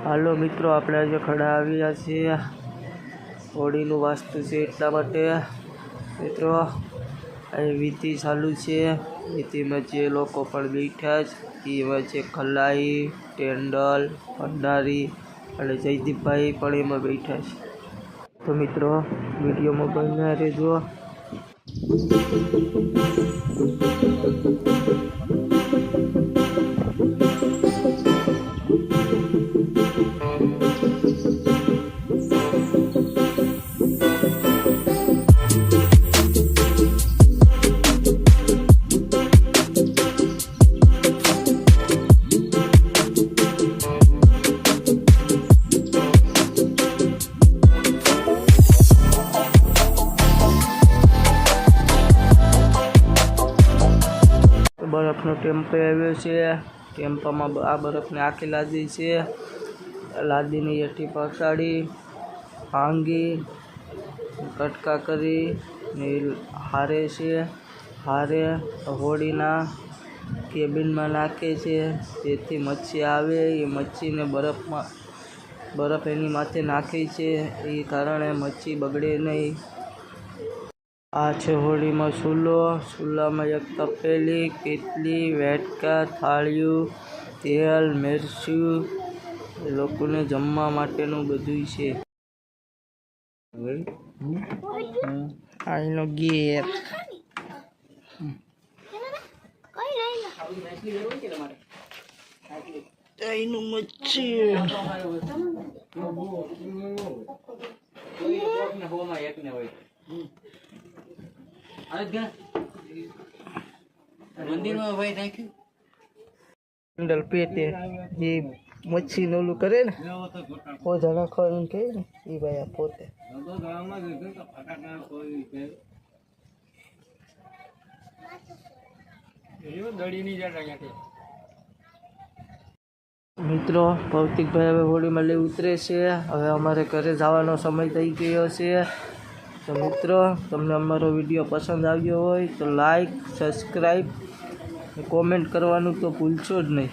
હાલો મિત્રો, આપણે આજે ખડા આવ્યા છીએ હોળીનું વાસ્તુ છે એટલા માટે મિત્રો અહીં વિધિ ચાલુ છે। વિધિમાં જે લોકો પણ બેઠા છે એમાં છે ખલાઈ, ટેન્ડલ, ભંડારી અને જયદીપભાઈ પણ એમાં બેઠા છે। તો મિત્રો વિડીયોમાં બન્યા રહેજો। बरफनो टेम्पो आव्यो छे। टेम्पामां आ बरफने आखी लादी छे। लादीने हेठी पसाड़ी भांगी कटका करी ने हारे छे। हारे होळीना केबिनमा नाखे छे जेथी मच्छी आवे। ए मच्छीने बरफ एनी माथे नाखे छे ए कारणे मच्छी बगड़े नहीं। आ छे होली में चूलो। चूला में एक तपेली, केटली, वेटका, थाळियों, तेल, मिर्चू लोगों ने जमवा माटेनु बधुं छे। आईनो गेर आईनु मच्छी मंदिर में भाई थैंक यू डल पेटे ये मच्छी नोलू करे ना वो जना खोल के ये भाई पोते मित्रों भौतिक भाई हवे होली में ले उतरे छे। हवे अमारे घरे जवानो समय थई गयो छे। तो मित्रों तमने अमारो विडियो पसंद आव्यो होय तो लाइक, सब्सक्राइब, कॉमेंट करवानुं तो भूलशो ज नहीं।